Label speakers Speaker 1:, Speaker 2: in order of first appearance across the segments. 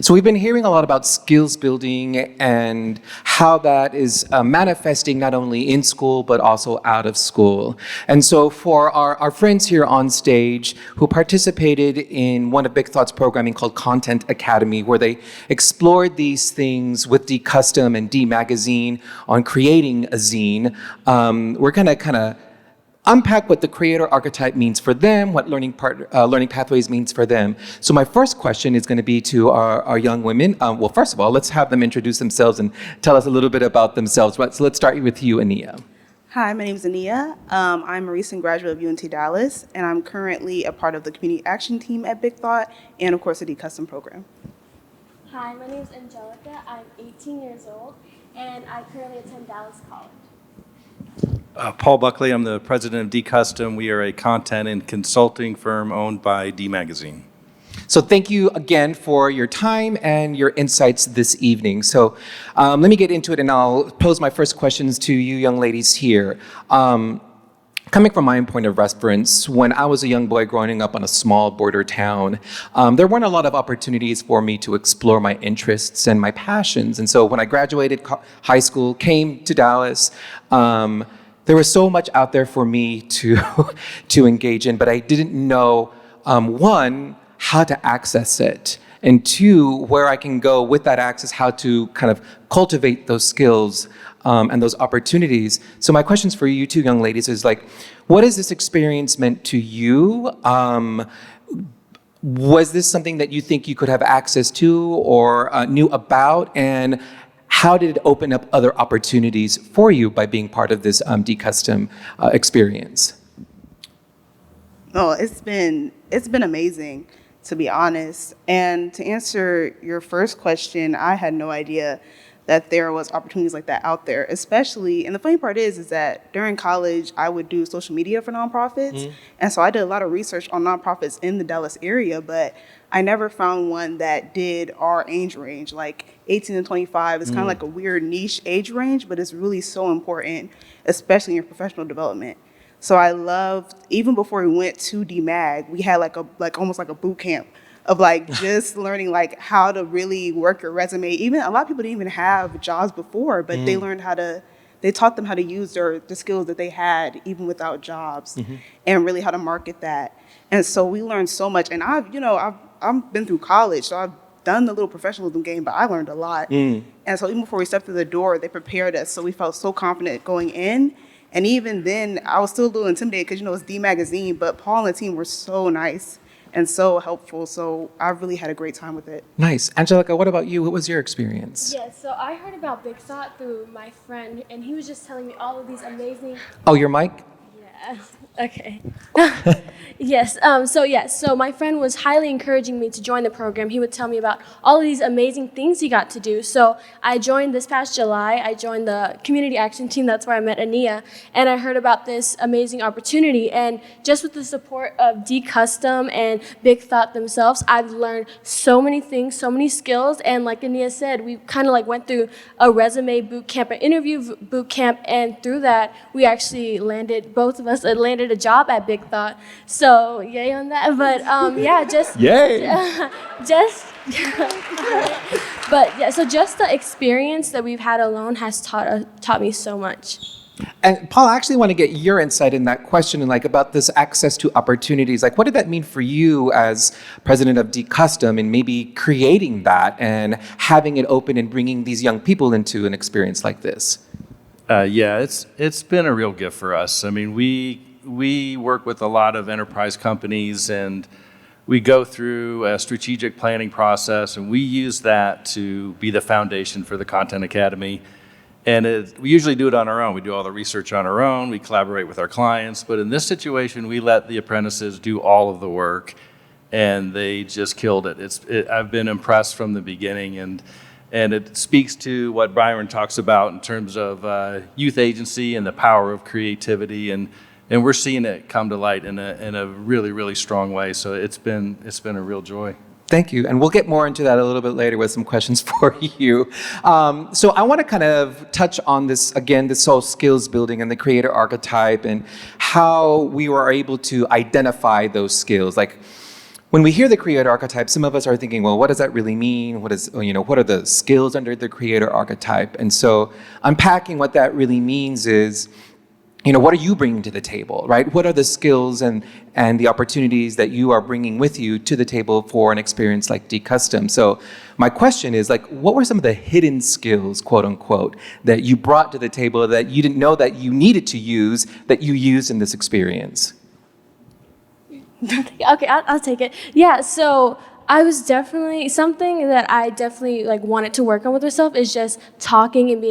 Speaker 1: So we've been hearing a lot about skills building and how that is manifesting not only in school, but also out of school. And so for our friends here on stage who participated in one of Big Thought's programming called Content Academy, where they explored these things with D Custom and D Magazine on creating a zine, we're gonna kind of unpack what the creator archetype means for them, what learning pathways means for them. So my first question is going to be to our young women. Well, first of all, let's have them introduce themselves and tell us a little bit about themselves. So let's start with you, Ania.
Speaker 2: Hi, my name is Ania. I'm a recent graduate of UNT Dallas, and I'm currently a part of the community action team at Big Thought, and of course the D-Custom program.
Speaker 3: Hi, my name is Angelica. I'm 18 years old, and I currently attend Dallas College.
Speaker 4: Paul Buckley, I'm the president of D Custom. We are a content and consulting firm owned by D Magazine.
Speaker 1: So thank you again for your time and your insights this evening. So let me get into it and I'll pose my first questions to you young ladies here. Coming from my own point of reference, when I was a young boy growing up on a small border town, there weren't a lot of opportunities for me to explore my interests and my passions. And so when I graduated high school, came to Dallas, there was so much out there for me to engage in, but I didn't know, one, how to access it, and two, where I can go with that access, how to kind of cultivate those skills and those opportunities. So my questions for you two young ladies is like, what has this experience meant to you? Was this something that you think you could have access to or knew about? And how did it open up other opportunities for you by being part of this D-Custom experience?
Speaker 2: Oh, it's been amazing, to be honest. And to answer your first question, I had no idea that there was opportunities like that out there, especially, and the funny part is that during college, I would do social media for nonprofits. And so I did a lot of research on nonprofits in the Dallas area, but I never found one that did our age range. Like 18 to 25 is kind of like a weird niche age range, but it's really so important, especially in your professional development. So I loved, even before we went to DMAG, we had almost like a boot camp of just learning how to really work your resume. Even a lot of people didn't even have jobs before, but they learned they taught them how to use the skills that they had even without jobs, and really how to market that. And so we learned so much. And I've been through college, so I've done the little professionalism game, but I learned a lot. And so even before we stepped through the door, they prepared us, so we felt so confident going in. And even then, I was still a little intimidated because, it's D Magazine, but Paul and the team were so nice and so helpful. So I really had a great time with it.
Speaker 1: Nice. Angelica, what about you? What was your experience?
Speaker 3: Yeah, so I heard about Big Thought through my friend, and he was just telling me all of these amazing...
Speaker 1: Oh, your mic?
Speaker 3: Yeah, okay. Yes, so my friend was highly encouraging me to join the program. He would tell me about all of these amazing things he got to do. So I joined this past July. I joined the community action team. That's where I met Ania. And I heard about this amazing opportunity. And just with the support of D Custom and Big Thought themselves, I've learned so many things, so many skills. And like Ania said, we kind of went through a resume boot camp, an interview boot camp. And through that, we actually both of us landed a job at Big Thought. So yay on that, but
Speaker 1: Yay!
Speaker 3: So just the experience that we've had alone has taught me so much.
Speaker 1: And Paul, I actually want to get your insight in that question and about this access to opportunities. What did that mean for you as president of D Custom and maybe creating that and having it open and bringing these young people into an experience like this?
Speaker 4: It's been a real gift for us. I mean, we work with a lot of enterprise companies, and we go through a strategic planning process, and we use that to be the foundation for the Content Academy. And we usually do it on our own. We do all the research on our own. We collaborate with our clients. But in this situation, we let the apprentices do all of the work, and they just killed it. I've been impressed from the beginning, and it speaks to what Byron talks about in terms of youth agency and the power of creativity, and we're seeing it come to light in a really, really strong way. So it's been a real joy.
Speaker 1: Thank you. And we'll get more into that a little bit later with some questions for you. So I want to kind of touch on this, again, this whole skills building and the creator archetype and how we were able to identify those skills. When we hear the creator archetype, some of us are thinking, well, what does that really mean? What are the skills under the creator archetype? And so unpacking what that really means is, what are you bringing to the table, right? What are the skills and the opportunities that you are bringing with you to the table for an experience like D-Custom? So my question is, what were some of the hidden skills, quote unquote, that you brought to the table that you didn't know that you needed to use, that you used in this experience?
Speaker 3: Okay, I'll take it. Yeah, so I was definitely, something that I definitely wanted to work on with myself is just talking and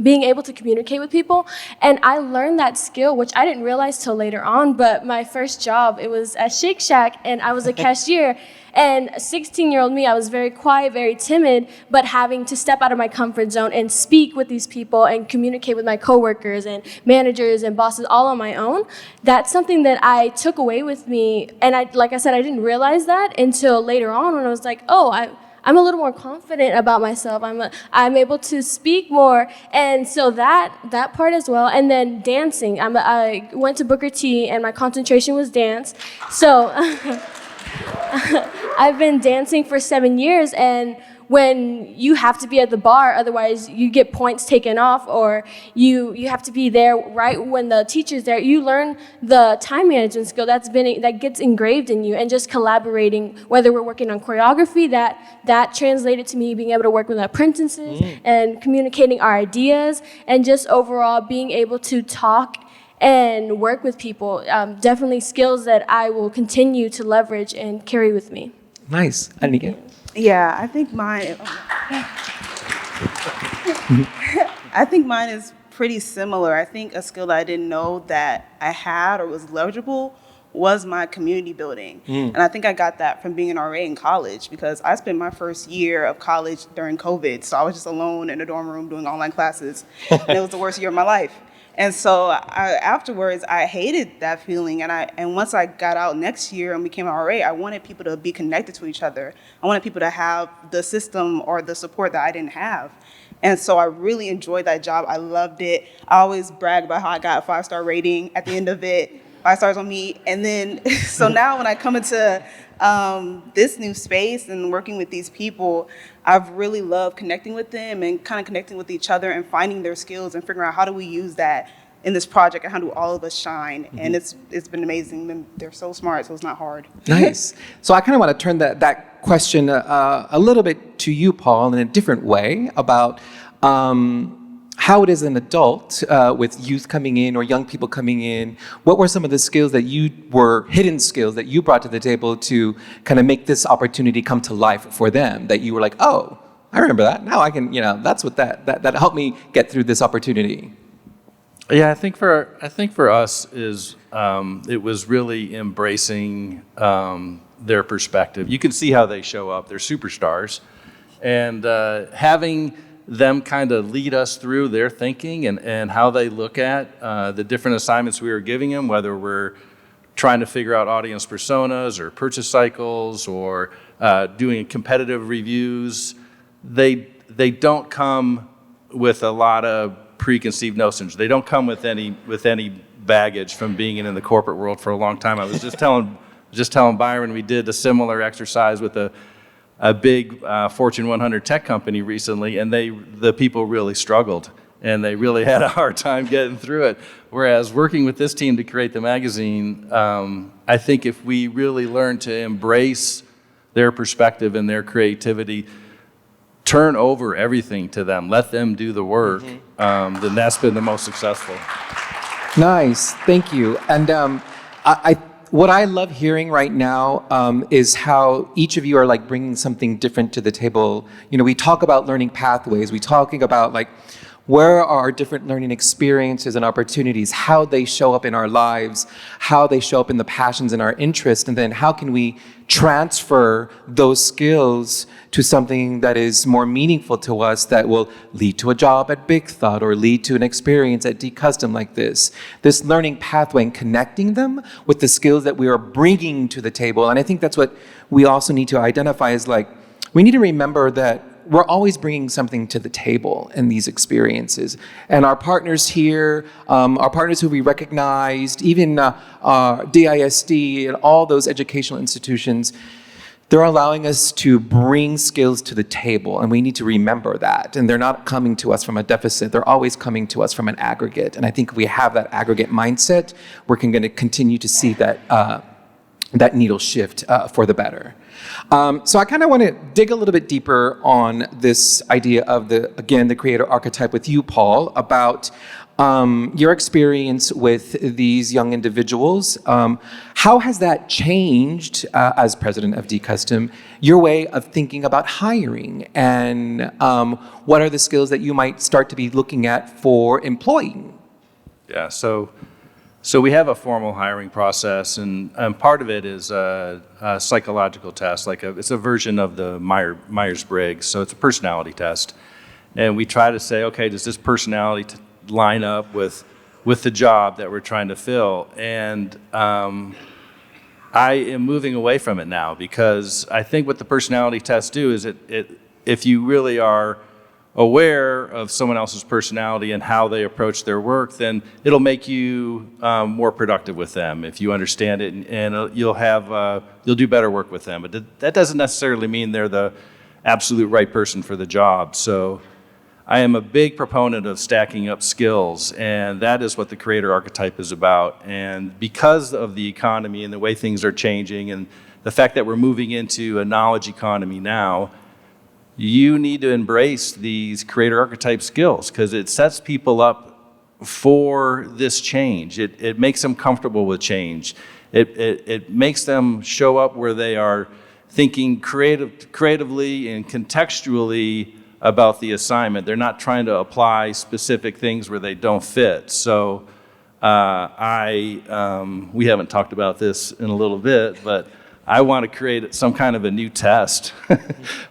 Speaker 3: being able to communicate with people. And I learned that skill, which I didn't realize till later on, but my first job, it was at Shake Shack, and I was a cashier. And 16-year-old me, I was very quiet, very timid, but having to step out of my comfort zone and speak with these people and communicate with my coworkers and managers and bosses all on my own, that's something that I took away with me. And like I said, I didn't realize that until later on when I was like, oh, I'm a little more confident about myself. I'm able to speak more, and so that part as well. And then dancing. I went to Booker T, and my concentration was dance. So I've been dancing for 7 years, and when you have to be at the bar, otherwise you get points taken off, or you have to be there right when the teacher's there, you learn the time management skill that gets engraved in you. And just collaborating, whether we're working on choreography, that translated to me being able to work with apprentices and communicating our ideas, and just overall being able to talk and work with people. Definitely skills that I will continue to leverage and carry with me.
Speaker 1: Nice. Ania?
Speaker 2: Yeah, I think mine is pretty similar. I think a skill that I didn't know that I had or was leverageable was my community building. And I think I got that from being an RA in college, because I spent my first year of college during COVID. So I was just alone in a dorm room doing online classes. And it was the worst year of my life. And so afterwards, I hated that feeling. And once I got out next year and became an RA, I wanted people to be connected to each other. I wanted people to have the system or the support that I didn't have. And so I really enjoyed that job. I loved it. I always brag about how I got a 5-star rating at the end of it, 5 stars on me. And then, so now when I come into this new space and working with these people, I've really loved connecting with them and kind of connecting with each other and finding their skills and figuring out how do we use that in this project and how do all of us shine. And it's been amazing. They're so smart, so it's not hard.
Speaker 1: Nice. So I kind of want to turn that question a little bit to you, Paul, in a different way about how it is an adult with youth coming in or young people coming in. What were some of the skills that hidden skills that you brought to the table to kind of make this opportunity come to life for them, that you were like, oh, I remember that. Now I can, that's what that helped me get through this opportunity.
Speaker 4: Yeah, I think for us is it was really embracing their perspective. You can see how they show up. They're superstars, and having them kind of lead us through their thinking and how they look at the different assignments we were giving them, whether we're trying to figure out audience personas or purchase cycles or doing competitive reviews. They don't come with a lot of preconceived notions. They don't come with any baggage from being in the corporate world for a long time. I was just telling Byron, we did a similar exercise with a big Fortune 100 tech company recently, and the people really struggled, and they really had a hard time getting through it. Whereas working with this team to create the magazine, I think if we really learn to embrace their perspective and their creativity, turn over everything to them, let them do the work, then that's been the most successful.
Speaker 1: Nice, thank you. And what I love hearing right now is how each of you are bringing something different to the table. We talk about learning pathways. We're talking about where are our different learning experiences and opportunities, how they show up in our lives, how they show up in the passions and our interests, and then how can we transfer those skills to something that is more meaningful to us that will lead to a job at Big Thought or lead to an experience at D-Custom like this. This learning pathway and connecting them with the skills that we are bringing to the table. And I think that's what we also need to identify is we need to remember that we're always bringing something to the table in these experiences. And our partners here, our partners who we recognized, even DISD and all those educational institutions, they're allowing us to bring skills to the table, and we need to remember that. And they're not coming to us from a deficit. They're always coming to us from an aggregate. And I think if we have that aggregate mindset, we're going to continue to see that needle shift for the better. So I kind of want to dig a little bit deeper on this idea of the creator archetype with you, Paul, about your experience with these young individuals. How has that changed, as president of D-Custom, your way of thinking about hiring? And what are the skills that you might start to be looking at for employing?
Speaker 4: Yeah, so we have a formal hiring process, and part of it is a psychological test. It's a version of the Myers-Briggs, so it's a personality test. And we try to say, okay, does this personality line up with the job that we're trying to fill? And I am moving away from it now, because I think what the personality tests do is if you really are aware of someone else's personality and how they approach their work, then it'll make you more productive with them if you understand it, and you'll do better work with them. But that doesn't necessarily mean they're the absolute right person for the job. So I am a big proponent of stacking up skills, and that is what the creator archetype is about. And because of the economy and the way things are changing, and the fact that we're moving into a knowledge economy now, you need to embrace these creator archetype skills, because it sets people up for this change. It makes them comfortable with change. It makes them show up where they are thinking creatively and contextually about the assignment. They're not trying to apply specific things where they don't fit. So we haven't talked about this in a little bit, but I want to create some kind of a new test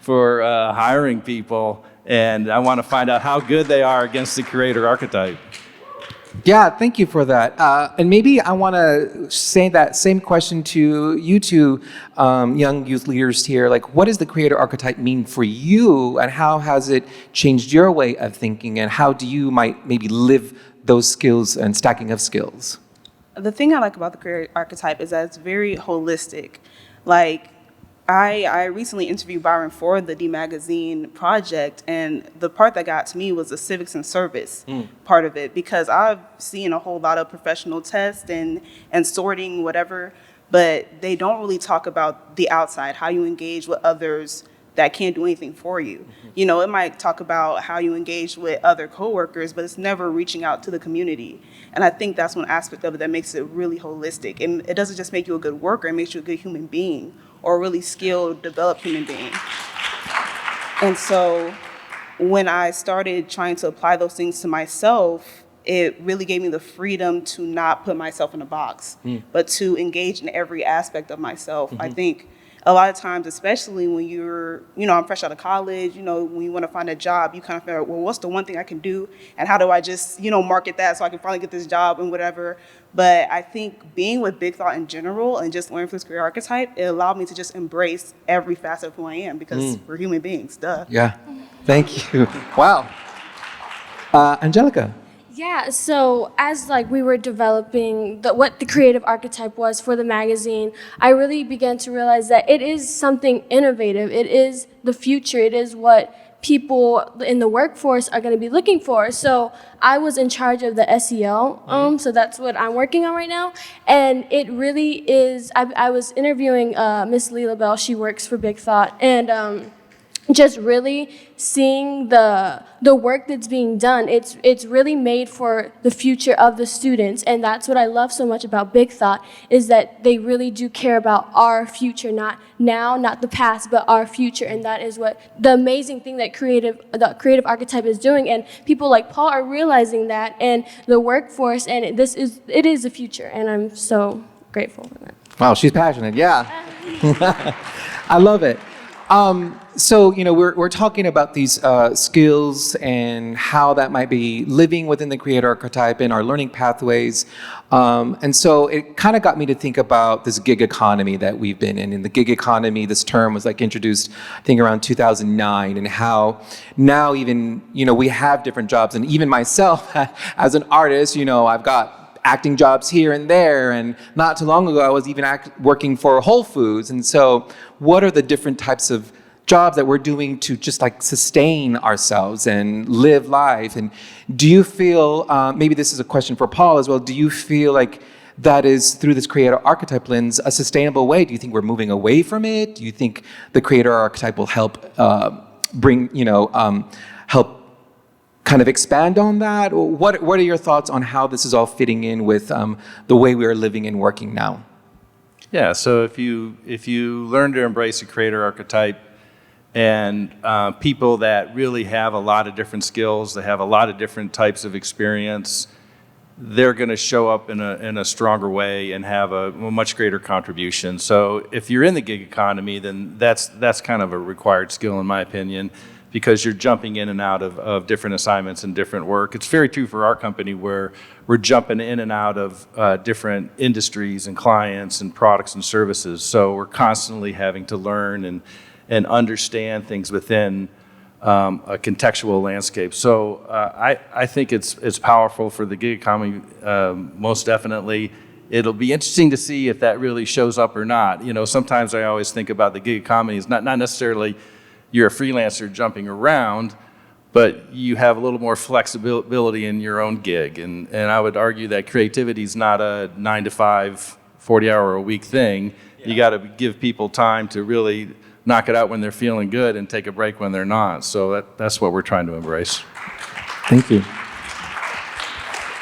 Speaker 4: for hiring people, and I want to find out how good they are against the creator archetype.
Speaker 1: Yeah, thank you for that. And maybe I want to say that same question to you two young youth leaders here. Like, what does the creator archetype mean for you, and how has it changed your way of thinking, and how do you might maybe live those skills and stacking of skills?
Speaker 2: The thing I like about the creator archetype is that it's very holistic. Like, I recently interviewed Byron for the D Magazine project, and the part that got to me was the civics and service part of it, because I've seen a whole lot of professional tests and sorting, whatever, but they don't really talk about the outside, how you engage with others that can't do anything for you. You know, it might talk about how you engage with other coworkers, but it's never reaching out to the community. And I think that's one aspect of it that makes it really holistic. And it doesn't just make you a good worker, it makes you a good human being, or a really skilled, developed human being. And so when I started trying to apply those things to myself, it really gave me the freedom to not put myself in a box, but to engage in every aspect of myself. I think a lot of times, especially when I'm fresh out of college, when you want to find a job, you kind of figure out, well, what's the one thing I can do? And how do I just, market that so I can finally get this job and whatever. But I think being with Big Thought in general and just learning from this career archetype, it allowed me to just embrace every facet of who I am, because we're human beings, duh.
Speaker 1: Yeah, thank you. Wow. Angelica.
Speaker 3: Yeah, so as we were developing what the creative archetype was for the magazine, I really began to realize that it is something innovative. It is the future. It is what people in the workforce are going to be looking for. So I was in charge of the SEL, so that's what I'm working on right now. And it really is, I was interviewing Miss Leela Bell. She works for Big Thought, and just really seeing the work that's being done. It's really made for the future of the students, and that's what I love so much about Big Thought, is that they really do care about our future, not now, not the past, but our future. And that is what the amazing thing that the creative archetype is doing, and people like Paul are realizing that, and the workforce, and it is the future, and I'm so grateful for that.
Speaker 1: Wow, she's passionate. Yeah. I love it. So, we're talking about these skills and how that might be living within the creator archetype and our learning pathways. And so it kind of got me to think about this gig economy that we've been in. In the gig economy, this term was introduced, I think, around 2009, and how now even, we have different jobs. And even myself, as an artist, I've got acting jobs here and there. And not too long ago, I was even working for Whole Foods. And so what are the different types of jobs that we're doing to just like sustain ourselves and live life? And do you feel, maybe this is a question for Paul as well, do you feel like that is, through this creator archetype lens, a sustainable way? Do you think we're moving away from it? Do you think the creator archetype will help help kind of expand on that? What are your thoughts on how this is all fitting in with the way we are living and working now?
Speaker 4: Yeah, so if you learn to embrace a creator archetype, and people that really have a lot of different skills, they have a lot of different types of experience, they're going to show up in a stronger way and have a much greater contribution. So if you're in the gig economy, then that's kind of a required skill, in my opinion, because you're jumping in and out of different assignments and different work. It's very true for our company, where we're jumping in and out of different industries and clients and products and services. So we're constantly having to learn and understand things within a contextual landscape. So I think it's powerful for the gig economy, most definitely. It'll be interesting to see if that really shows up or not. You know, sometimes I always think about the gig economy as not necessarily you're a freelancer jumping around, but you have a little more flexibility in your own gig. And I would argue that creativity is not a 9 to 5, 40-hour-a-week thing. Yeah. You got to give people time to really knock it out when they're feeling good and take a break when they're not. So that's what we're trying to embrace.
Speaker 1: Thank you.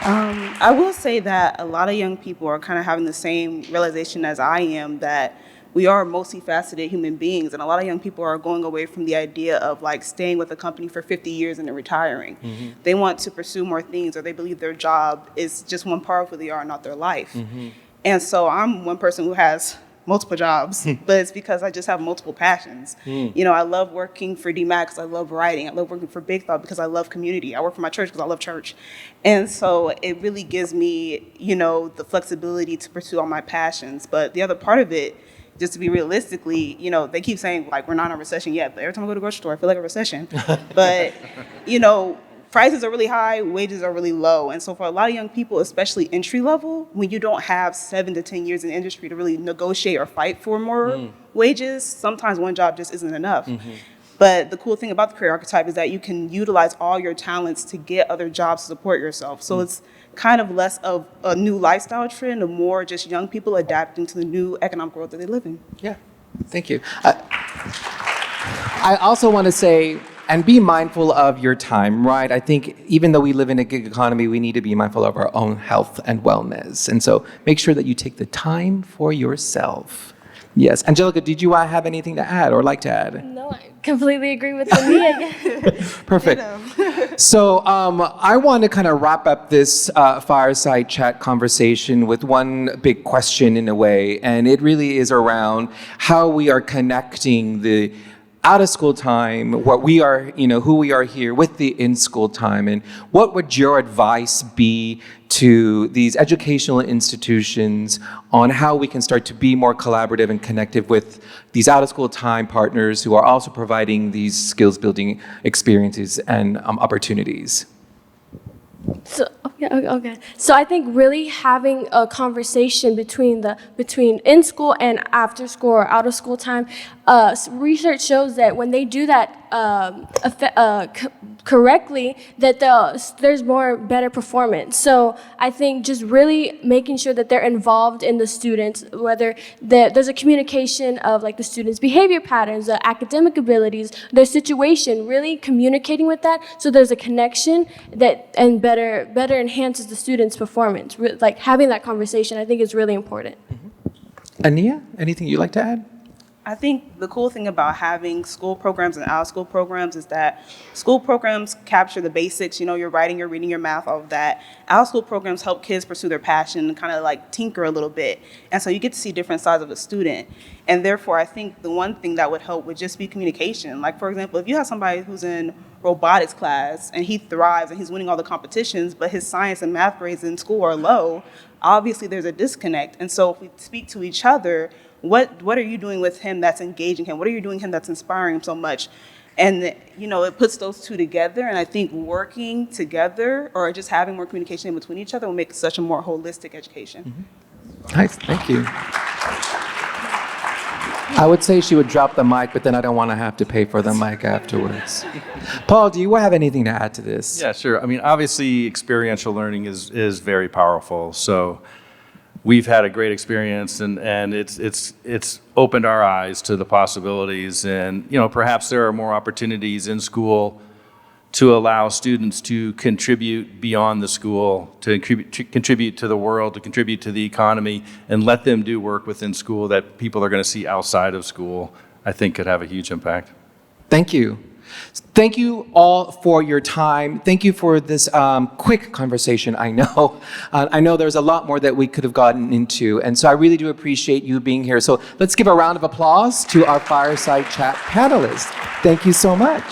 Speaker 2: I will say that a lot of young people are kind of having the same realization as I am, that we are multifaceted human beings, and a lot of young people are going away from the idea of like staying with a company for 50 years and then retiring. Mm-hmm. They want to pursue more things, or they believe their job is just one part of who they are, not their life. Mm-hmm. And so I'm one person who has multiple jobs, but it's because I just have multiple passions. You know, I love working for DMAC because I love writing. I love working for Big Thought because I love community. I work for my church because I love church. And so it really gives me, you know, the flexibility to pursue all my passions. But the other part of it, just to be realistically, you know, they keep saying like we're not in a recession yet, but every time I go to the grocery store, I feel like a recession. But, you know, prices are really high, wages are really low. And so for a lot of young people, especially entry level, when you don't have 7 to 10 years in the industry to really negotiate or fight for more wages, sometimes one job just isn't enough. Mm-hmm. But the cool thing about the career archetype is that you can utilize all your talents to get other jobs to support yourself. So it's kind of less of a new lifestyle trend and more just young people adapting to the new economic world that they live in.
Speaker 1: Yeah, thank you. I also want to say, and be mindful of your time, right? I think even though we live in a gig economy, we need to be mindful of our own health and wellness. And so make sure that you take the time for yourself. Yes. Angelica, did you have anything to add or like to add?
Speaker 3: No, I completely agree with Ania.
Speaker 1: Perfect. So I want to kind of wrap up this fireside chat conversation with one big question in a way, and it really is around how we are connecting the out of school time, what we are, you know, who we are here with the in school time, and what would your advice be to these educational institutions on how we can start to be more collaborative and connective with these out of school time partners who are also providing these skills building experiences and opportunities?
Speaker 3: So okay. So I think really having a conversation between in school and after school or out of school time, research shows that when they do that correctly, that there's better performance. So I think just really making sure that they're involved in the students, whether there's a communication of like the students' behavior patterns, the academic abilities, their situation, really communicating with that, so there's a connection that and better enhances the students' performance. Like having that conversation, I think is really important.
Speaker 1: Mm-hmm. Ania, anything you'd like to add?
Speaker 2: I think the cool thing about having school programs and out-of-school programs is that school programs capture the basics, you know, your writing, your reading, your math, all of that. Out-of-school programs help kids pursue their passion and kind of like tinker a little bit. And so you get to see different sides of a student. And therefore, I think the one thing that would help would just be communication. Like, for example, if you have somebody who's in robotics class and he thrives and he's winning all the competitions, but his science and math grades in school are low, obviously there's a disconnect. And so if we speak to each other, what are you doing with him that's engaging him? What are you doing him that's inspiring him so much? And, it puts those two together. And I think working together or just having more communication in between each other will make such a more holistic education.
Speaker 1: Nice, thank you. I would say she would drop the mic, but then I don't want to have to pay for the mic afterwards. Paul, do you have anything to add to this?
Speaker 4: Yeah, sure. I mean, obviously, experiential learning is very powerful. So we've had a great experience, and it's opened our eyes to the possibilities. And perhaps there are more opportunities in school to allow students to contribute beyond the school, to contribute to the world, to contribute to the economy, and let them do work within school that people are going to see outside of school, I think could have a huge impact.
Speaker 1: Thank you. Thank you all for your time. Thank you for this quick conversation, I know. I know there's a lot more that we could have gotten into, and so I really do appreciate you being here. So let's give a round of applause to our Fireside Chat panelists. Thank you so much.